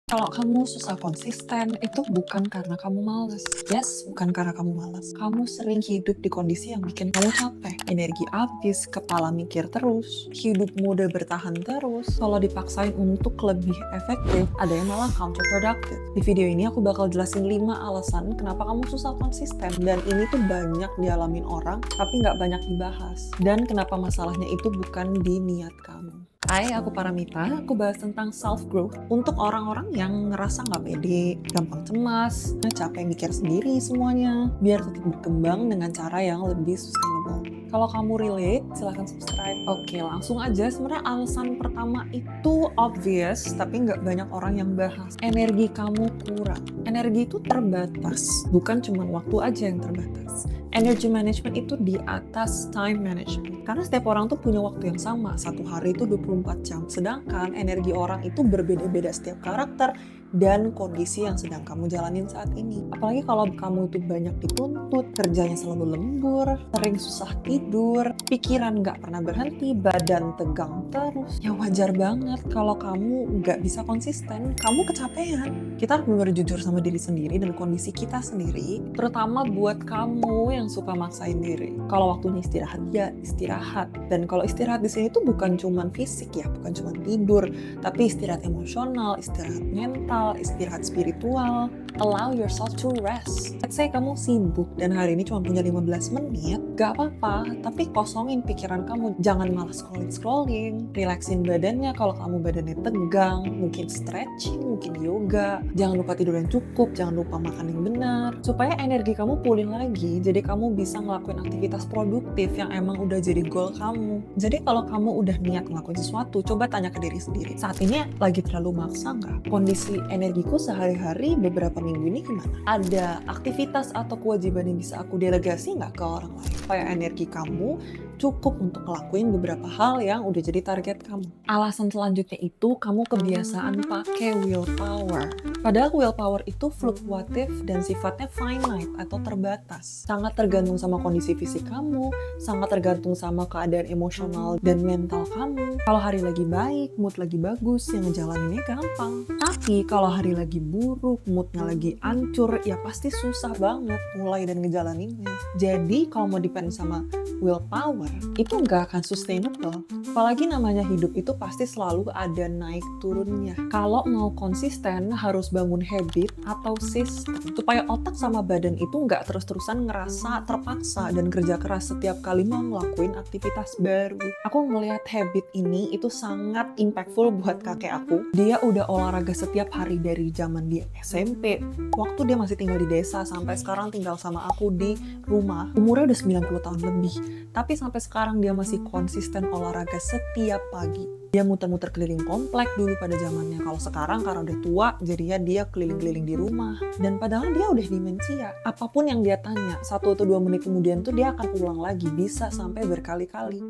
Kalau kamu susah konsisten, itu bukan karena kamu malas. Yes, bukan karena kamu malas. Kamu sering hidup di kondisi yang bikin kamu capek. Energi habis, kepala mikir terus, hidup mudah bertahan terus. Kalau dipaksain untuk lebih efektif, ada yang malah counterproductive. Di video ini aku bakal jelasin 5 alasan kenapa kamu susah konsisten. Dan ini tuh banyak dialamin orang, tapi nggak banyak dibahas. Dan kenapa masalahnya itu bukan di niat kamu. Hai, aku Paramita. Aku bahas tentang self-growth untuk orang-orang yang ngerasa nggak pede, gampang cemas, capek mikir sendiri semuanya, biar tetap berkembang dengan cara yang lebih sustainable. Kalau kamu relate, silahkan subscribe. Oke, langsung aja. Sebenarnya alasan pertama itu obvious, tapi nggak banyak orang yang bahas. Energi kamu kurang. Energi itu terbatas, bukan cuma waktu aja yang terbatas. Energy management itu di atas time management. Karena setiap orang tuh punya waktu yang sama, satu hari itu 24 jam. Sedangkan energi orang itu berbeda-beda setiap karakter dan kondisi yang sedang kamu jalanin saat ini. Apalagi kalau kamu itu banyak dituntut, kerjanya selalu lembur, sering susah tidur, pikiran nggak pernah berhenti, badan tegang terus. Ya wajar banget kalau kamu nggak bisa konsisten, kamu kecapean. Kita harus benar-benar jujur sama diri sendiri dan kondisi kita sendiri, terutama buat kamu yang suka maksain diri. Kalau waktunya istirahat, ya istirahat. Dan kalau istirahat di sini tuh bukan cuman fisik ya, bukan cuman tidur, tapi istirahat emosional, istirahat mental, istirahat spiritual. Allow yourself to rest. Let's say kamu sibuk dan hari ini cuma punya 15 menit, gak apa-apa, tapi kosongin pikiran kamu. Jangan malah scrolling. Relaxin badannya kalau kamu badannya tegang, mungkin stretching, mungkin yoga. Jangan lupa tidur yang cukup, jangan lupa makan yang benar, supaya energi kamu pulih lagi, jadi kamu bisa ngelakuin aktivitas produktif yang emang udah jadi goal kamu. Jadi kalau kamu udah niat ngelakuin sesuatu, coba tanya ke diri sendiri. Saat ini lagi terlalu maksa nggak? Kondisi energiku sehari-hari beberapa minggu ini gimana? Ada aktivitas atau kewajiban yang bisa aku delegasi nggak ke orang lain? Supaya energi kamu cukup untuk ngelakuin beberapa hal yang udah jadi target kamu. Alasan selanjutnya itu kamu kebiasaan pakai willpower. Padahal willpower itu fluktuatif dan sifatnya finite atau terbatas. Sangat tergantung sama kondisi fisik kamu, sangat tergantung sama keadaan emosional dan mental kamu. Kalau hari lagi baik, mood lagi bagus, yang ngejalaninnya gampang. Tapi kalau hari lagi buruk, moodnya lagi hancur, ya pasti susah banget mulai dan ngejalaninnya. Jadi kalau mau depend sama willpower, itu nggak akan sustainable. Apalagi namanya hidup itu pasti selalu ada naik turunnya. Kalau mau konsisten harus bangun habit atau sistem supaya otak sama badan itu nggak terus-terusan ngerasa terpaksa dan kerja keras setiap kali mau ngelakuin aktivitas baru. Aku ngelihat habit ini itu sangat impactful buat kakek aku. Dia udah olahraga setiap hari dari zaman dia SMP, waktu dia masih tinggal di desa sampai sekarang tinggal sama aku di rumah. Umurnya udah 90 tahun lebih. Tapi sampai sekarang dia masih konsisten olahraga setiap pagi. Dia muter-muter keliling komplek dulu pada zamannya. Kalau sekarang karena udah tua, jadinya dia keliling-keliling di rumah. Dan padahal dia udah demensia. Apapun yang dia tanya, 1 atau 2 menit kemudian tuh dia akan ulang lagi. Bisa sampai berkali-kali.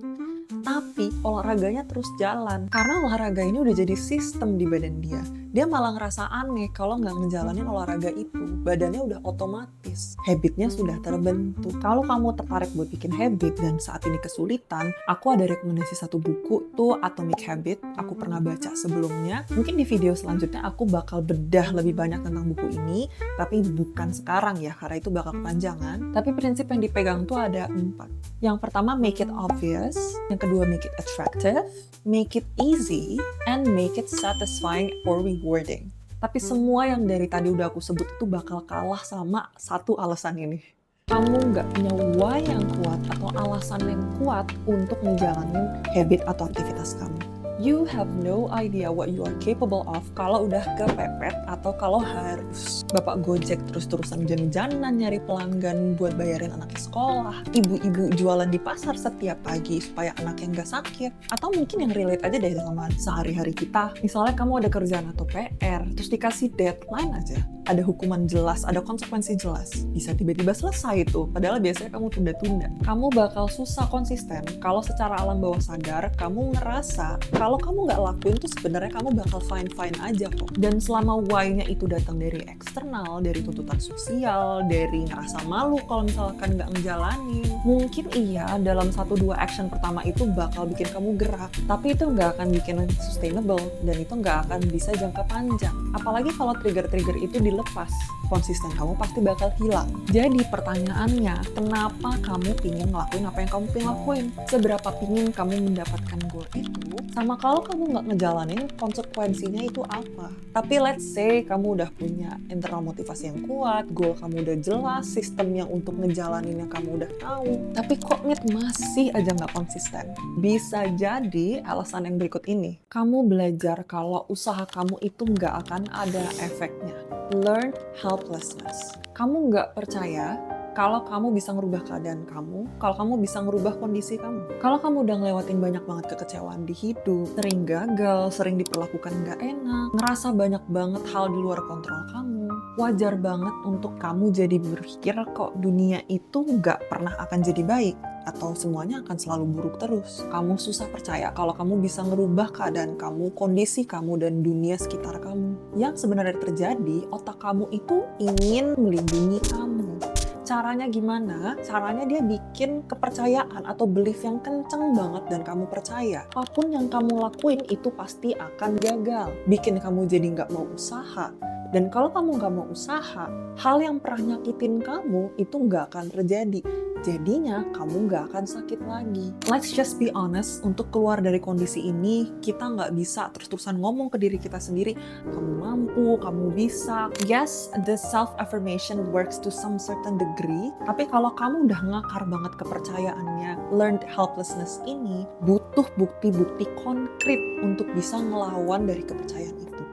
Tapi olahraganya terus jalan. Karena olahraga ini udah jadi sistem di badan dia. Dia malah ngerasa aneh kalau nggak ngejalanin olahraga itu. Badannya udah otomatis. Habitnya sudah terbentuk. Kalau kamu tertarik buat bikin habit dan saat ini kesulitan, aku ada rekomendasi satu buku tuh Atomic Habit. Aku pernah baca sebelumnya. Mungkin di video selanjutnya aku bakal bedah lebih banyak tentang buku ini. Tapi bukan sekarang ya, karena itu bakal kepanjangan. Tapi prinsip yang dipegang tuh ada 4. Yang pertama, make it obvious. Yang kedua, make it attractive. Make it easy. And make it satisfying or rewarding. Tapi semua yang dari tadi udah aku sebut itu bakal kalah sama satu alasan ini. Kamu nggak punya why yang kuat atau alasan yang kuat untuk menjalani habit atau aktivitas kamu. You have no idea what you are capable of kalau udah kepepet atau kalau harus bapak gojek terus-terusan jalan-jalan nyari pelanggan buat bayarin anaknya sekolah, ibu-ibu jualan di pasar setiap pagi supaya anaknya nggak sakit, atau mungkin yang relate aja deh sama sehari-hari kita. Misalnya kamu ada kerjaan atau PR, terus dikasih deadline aja. ada hukuman jelas, ada konsekuensi jelas. Bisa tiba-tiba selesai tuh, padahal biasanya kamu tunda-tunda. Kamu bakal susah konsisten kalau secara alam bawah sadar kamu ngerasa kalau kamu nggak lakuin tuh sebenarnya kamu bakal fine-fine aja kok. Dan selama why-nya itu datang dari eksternal, dari tuntutan sosial, dari ngerasa malu kalau misalkan nggak ngejalanin, mungkin iya dalam 1-2 action pertama itu bakal bikin kamu gerak, tapi itu nggak akan bikin sustainable dan itu nggak akan bisa jangka panjang. Apalagi kalau trigger-trigger itu dilepas, konsisten kamu pasti bakal hilang. Jadi pertanyaannya, kenapa kamu pingin ngelakuin apa yang kamu pingin lakuin? Seberapa pingin kamu mendapatkan goal itu? Sama kalau kamu nggak ngejalanin, konsekuensinya itu apa? Tapi let's say kamu udah punya internal motivasi yang kuat, goal kamu udah jelas, sistem yang untuk ngejalaninnya kamu udah tahu, tapi komitmen masih aja nggak konsisten. Bisa jadi alasan yang berikut ini. Kamu belajar kalau usaha kamu itu nggak akan ada efeknya. Learned helplessness. Kamu nggak percaya kalau kamu bisa ngerubah keadaan kamu, kalau kamu bisa ngerubah kondisi kamu. Kalau kamu udah ngelewatin banyak banget kekecewaan di hidup, sering gagal, sering diperlakukan nggak enak, ngerasa banyak banget hal di luar kontrol kamu, wajar banget untuk kamu jadi berpikir kok dunia itu nggak pernah akan jadi baik, atau semuanya akan selalu buruk terus. Kamu susah percaya kalau kamu bisa ngerubah keadaan kamu, kondisi kamu, dan dunia sekitar kamu. Yang sebenarnya terjadi, otak kamu itu ingin melindungi kamu. Caranya gimana? Caranya dia bikin kepercayaan atau belief yang kenceng banget dan kamu percaya. Apapun yang kamu lakuin itu pasti akan gagal. Bikin kamu jadi nggak mau usaha. Dan kalau kamu nggak mau usaha, hal yang pernah nyakitin kamu itu nggak akan terjadi. Jadinya kamu nggak akan sakit lagi. Let's just be honest, untuk keluar dari kondisi ini, kita nggak bisa terus-terusan ngomong ke diri kita sendiri, kamu mampu, kamu bisa. Yes, the self-affirmation works to some certain degree, tapi kalau kamu udah ngakar banget kepercayaannya, learned helplessness ini butuh bukti-bukti konkret untuk bisa ngelawan dari kepercayaan itu.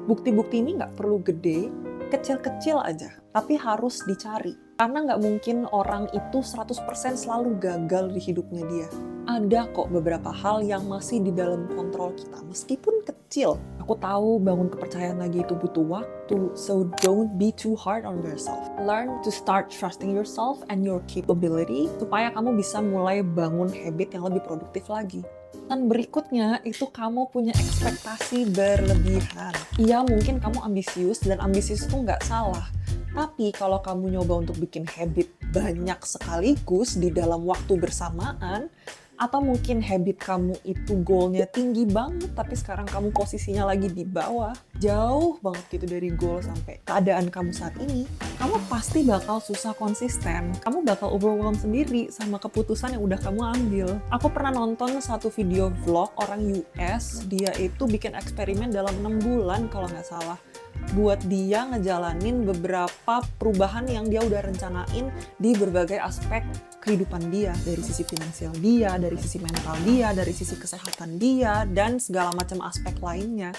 Bukti-bukti ini nggak perlu gede, kecil-kecil aja, tapi harus dicari. Karena nggak mungkin orang itu 100% selalu gagal di hidupnya dia. Ada kok beberapa hal yang masih di dalam kontrol kita, meskipun kecil. Aku tahu bangun kepercayaan lagi itu butuh waktu, so don't be too hard on yourself. Learn to start trusting yourself and your capability, supaya kamu bisa mulai bangun habit yang lebih produktif lagi. Dan berikutnya itu kamu punya ekspektasi berlebihan. Iya, mungkin kamu ambisius, dan ambisius itu nggak salah. Tapi kalau kamu nyoba untuk bikin habit banyak sekaligus di dalam waktu bersamaan, atau mungkin habit kamu itu goalnya tinggi banget, tapi sekarang kamu posisinya lagi di bawah, jauh banget gitu dari goal sampai keadaan kamu saat ini, kamu pasti bakal susah konsisten. Kamu bakal overwhelmed sendiri sama keputusan yang udah kamu ambil. Aku pernah nonton satu video vlog orang US, dia itu bikin eksperimen dalam 6 bulan kalau nggak salah. Buat dia ngejalanin beberapa perubahan yang dia udah rencanain di berbagai aspek kehidupan dia. Dari sisi finansial dia, dari sisi mental dia, dari sisi kesehatan dia, dan segala macam aspek lainnya.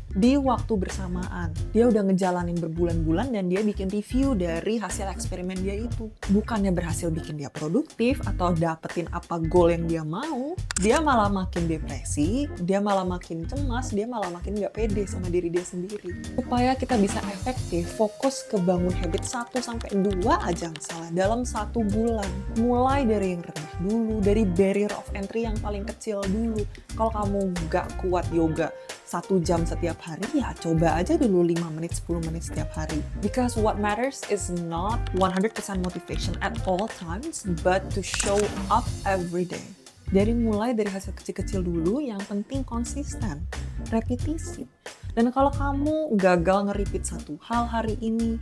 Di waktu bersamaan, dia udah ngejalanin berbulan-bulan dan dia bikin review dari hasil eksperimen dia itu. Bukannya berhasil bikin dia produktif atau dapetin apa goal yang dia mau, dia malah makin depresi, dia malah makin cemas, dia malah makin gak pede sama diri dia sendiri. Supaya kita bisa efektif, fokus ke bangun habit 1-2 aja misalnya dalam 1 bulan. Mulai dari yang rendah dulu, dari barrier of entry yang paling kecil dulu. Kalau kamu gak kuat yoga 1 jam setiap hari, ya coba aja dulu 5 menit, 10 menit setiap hari. Because what matters is not 100% motivation at all times, but to show up every day. Mulai dari hasil kecil-kecil dulu, yang penting konsisten, repetisi. Dan kalau kamu gagal nge-repeat satu hal hari ini,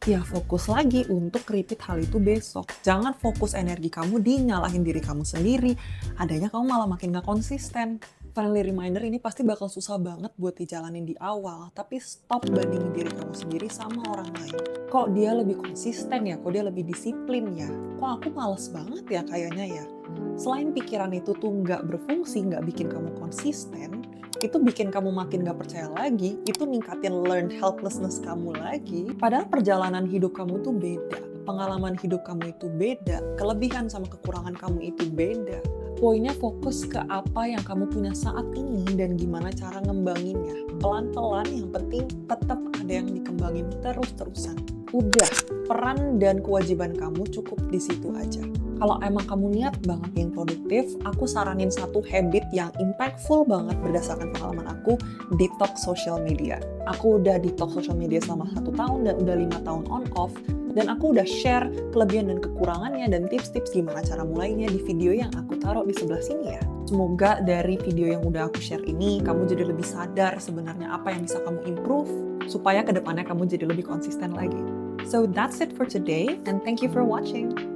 ya fokus lagi untuk repeat hal itu besok. Jangan fokus energi kamu di nyalahin diri kamu sendiri, adanya kamu malah makin gak konsisten. Friendly reminder ini pasti bakal susah banget buat dijalanin di awal, tapi stop bandingin diri kamu sendiri sama orang lain. Kok dia lebih konsisten ya? Kok dia lebih disiplin ya? Kok aku males banget ya kayaknya ya? Selain pikiran itu tuh nggak berfungsi, nggak bikin kamu konsisten, itu bikin kamu makin gak percaya lagi, itu ningkatin learned helplessness kamu lagi. Padahal perjalanan hidup kamu tuh beda, pengalaman hidup kamu itu beda, kelebihan sama kekurangan kamu itu beda. Poinnya fokus ke apa yang kamu punya saat ini dan gimana cara ngembanginnya. Pelan-pelan, yang penting tetap ada yang dikembangin terus-terusan. Udah, peran dan kewajiban kamu cukup di situ aja. Kalau emang kamu niat banget yang produktif, aku saranin satu habit yang impactful banget berdasarkan pengalaman aku, detox social media. Aku udah detox social media selama 1 tahun dan udah 5 tahun on off, dan aku udah share kelebihan dan kekurangannya dan tips-tips gimana cara mulainya di video yang aku taruh di sebelah sini ya. Semoga dari video yang udah aku share ini, kamu jadi lebih sadar sebenarnya apa yang bisa kamu improve, supaya kedepannya kamu jadi lebih konsisten lagi. So that's it for today, and thank you for watching.